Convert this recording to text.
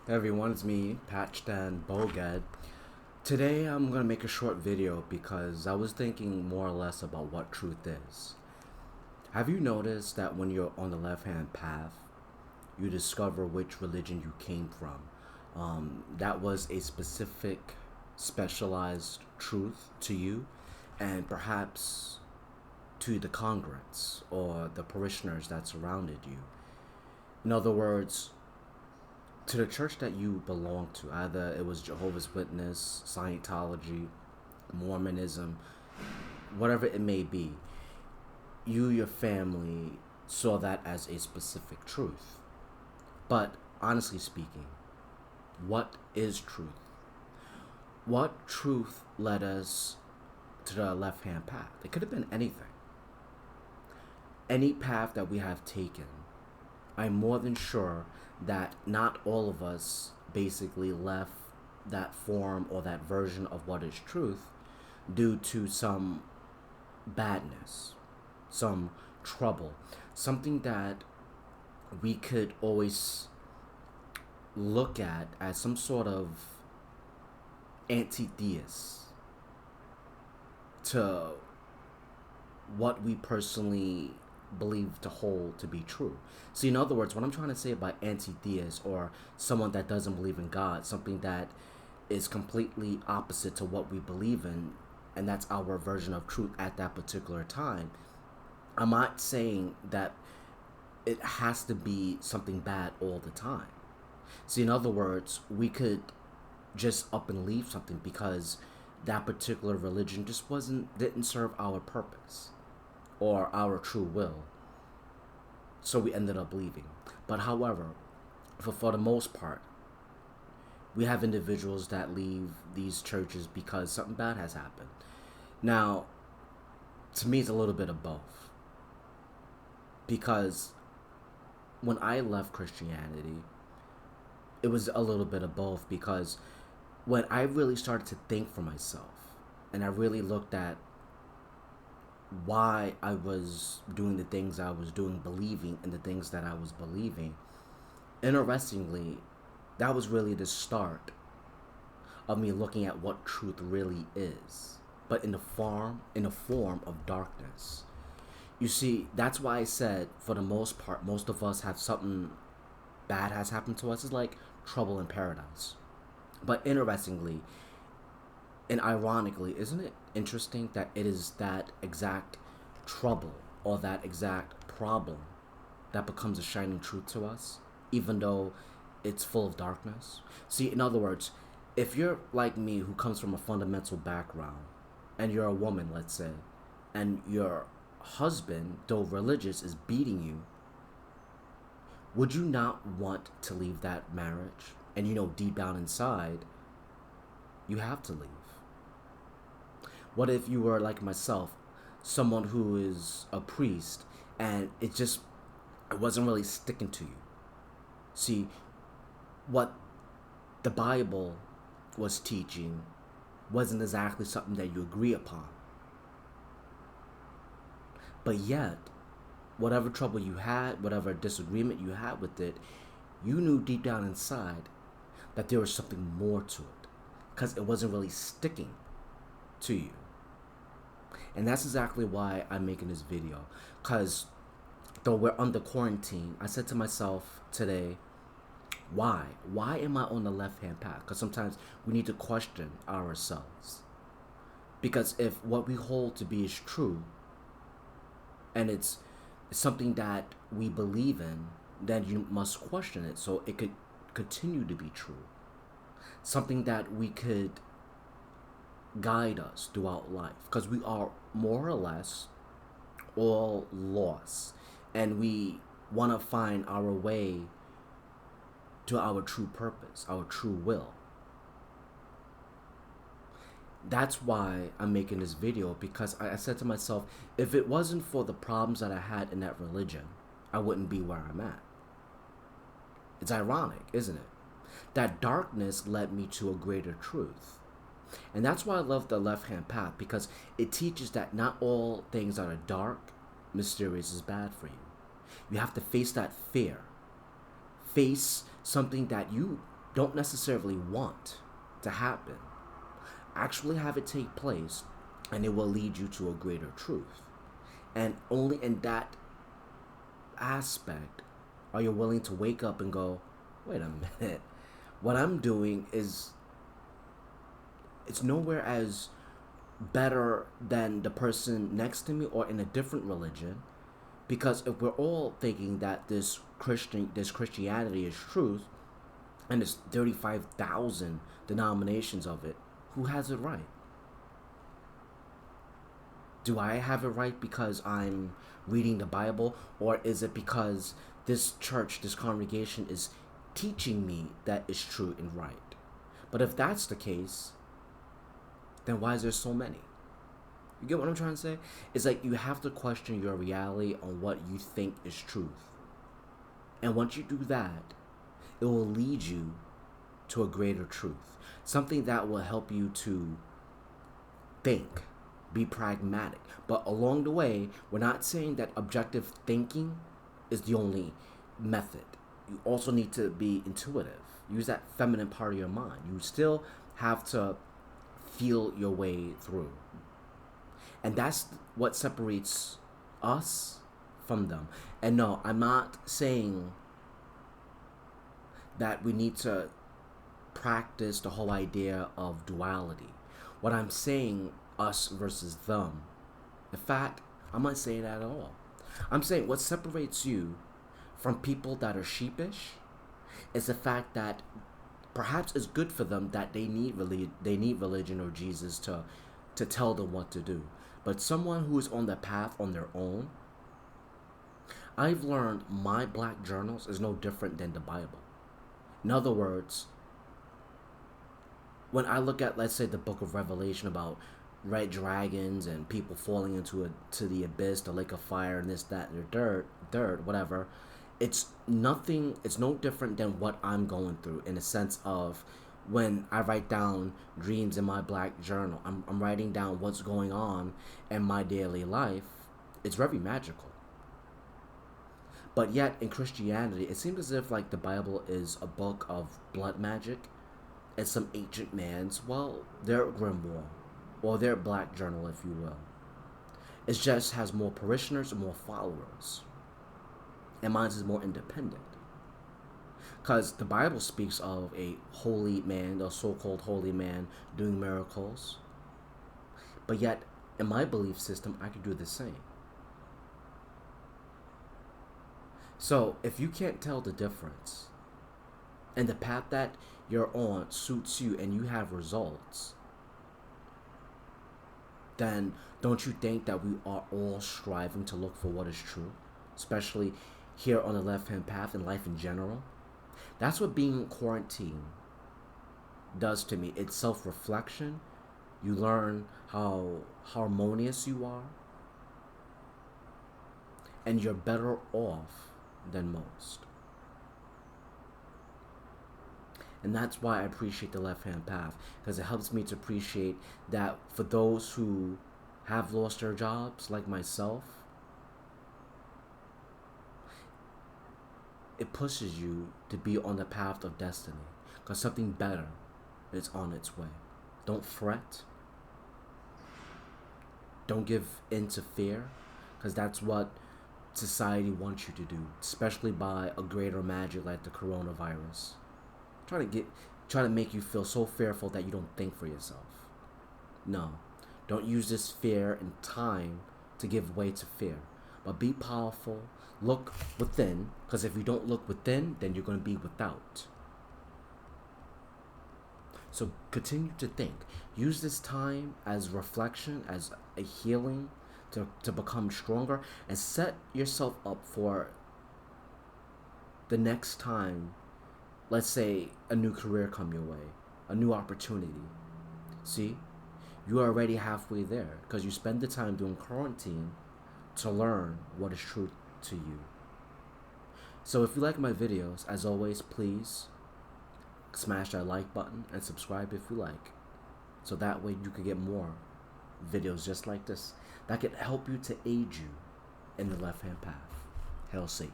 Hey everyone, it's me, Patchdan Bogad. Today I'm going to make a short video because I was thinking more or less about what truth is. Have you noticed that when you're on the left hand path, you discover which religion you came from? That was a specific, specialized truth to you, and perhaps to the congregants or the parishioners that surrounded you. In other words, to the church that you belong to, either it was Jehovah's Witness, Scientology, Mormonism, whatever it may be, you, your family saw that as a specific truth. But honestly speaking, what is truth? What truth led us to the left hand path? It could have been anything. Any path that we have taken, I'm more than sure that not all of us basically left that form or that version of what is truth due to some badness, some trouble, something that we could always look at as some sort of anti-theist to what we personally believe to hold to be true. See, in other words, what I'm trying to say about anti-theist or someone that doesn't believe in God, something that is completely opposite to what we believe in, and that's our version of truth at that particular time. I'm not saying that it has to be something bad all the time. See, in other words, we could just up and leave something because that particular religion just didn't serve our purpose or our true will. So we ended up leaving. But however, for the most part, we have individuals that leave these churches because something bad has happened. Now, to me, it's a little bit of both. Because when I left Christianity, it was a little bit of both. Because when I really started to think for myself and I really looked at why I was doing the things I was doing, believing in the things that I was believing, interestingly, that was really the start of me looking at what truth really is, but in a form of darkness. You see, that's why I said for the most part, most of us have something bad has happened to us. It's like trouble in paradise. But interestingly, and ironically, isn't it interesting that it is that exact trouble or that exact problem that becomes a shining truth to us, even though it's full of darkness? See, in other words, if you're like me who comes from a fundamental background and you're a woman, let's say, and your husband, though religious, is beating you, would you not want to leave that marriage? And you know, deep down inside, you have to leave. What if you were like myself, someone who is a priest, and it wasn't really sticking to you? See, what the Bible was teaching wasn't exactly something that you agree upon. But yet, whatever trouble you had, whatever disagreement you had with it, you knew deep down inside that there was something more to it because it wasn't really sticking to you. And that's exactly why I'm making this video. Because though we're under quarantine, I said to myself today, why? Why am I on the left hand path? Because sometimes we need to question ourselves. Because if what we hold to be is true, and it's something that we believe in, then you must question it so it could continue to be true. Something that we could guide us throughout life. Because we are more or less all lost. And we want to find our way to our true purpose, our true will. That's why I'm making this video, because I said to myself, if it wasn't for the problems that I had in that religion, I wouldn't be where I'm at. It's ironic, isn't it? That darkness led me to a greater truth. And that's why I love the left hand path, because it teaches that not all things that are dark, mysterious is bad for you. You have to face that fear. Face something that you don't necessarily want to happen. Actually have it take place, and it will lead you to a greater truth. And only in that aspect are you willing to wake up and go, wait a minute, what I'm doing is, it's nowhere as better than the person next to me or in a different religion. Because if we're all thinking that this Christianity is truth, and there's 35,000 denominations of it, who has it right? Do I have it right because I'm reading the Bible, or is it because this church, this congregation is teaching me that it's true and right? But if that's the case, then why is there so many? You get what I'm trying to say? It's like you have to question your reality on what you think is truth. And once you do that, it will lead you to a greater truth. Something that will help you to think, be pragmatic. But along the way, we're not saying that objective thinking is the only method. You also need to be intuitive. Use that feminine part of your mind. You still have to feel your way through. And that's what separates us from them. And no, I'm not saying that we need to practice the whole idea of duality. What I'm saying, us versus them. In fact, I'm not saying that at all. I'm saying what separates you from people that are sheepish is the fact that perhaps it's good for them that they need religion or Jesus to tell them what to do. But someone who is on the path on their own, I've learned my black journals is no different than the Bible. In other words, when I look at, let's say, the book of Revelation about red dragons and people falling to the abyss, the lake of fire, and this, that, and the dirt, whatever, it's nothing. It's no different than what I'm going through in a sense of when I write down dreams in my black journal. I'm writing down what's going on in my daily life. It's very magical. But yet in Christianity, it seems as if like the Bible is a book of blood magic and some ancient man's, well, their grimoire or their black journal, if you will. It just has more parishioners and more followers. And mine is more independent. Because the Bible speaks of a holy man, a so-called holy man, doing miracles. But yet, in my belief system, I could do the same. So, if you can't tell the difference, and the path that you're on suits you and you have results, then don't you think that we are all striving to look for what is true? Especially here on the left-hand path in life in general. That's what being quarantined does to me. It's self-reflection. You learn how harmonious you are. And you're better off than most. And that's why I appreciate the left-hand path, because it helps me to appreciate that for those who have lost their jobs, like myself, it pushes you to be on the path of destiny, because something better is on its way. Don't fret. Don't give in to fear, because that's what society wants you to do, especially by a greater magic like the coronavirus. Try to make you feel so fearful that you don't think for yourself. No, don't use this fear and time to give way to fear, but be powerful. Look within, because if you don't look within, then you're going to be without. So continue to think. Use this time as reflection, as a healing, to become stronger, and set yourself up for the next time, let's say, a new career come your way, a new opportunity. See, you are already halfway there because you spend the time doing quarantine to learn what is true to you. So if you like my videos, as always, please smash that like button and subscribe if you like, so that way you can get more videos just like this that can help you to aid you in the left-hand path. Hail Satan.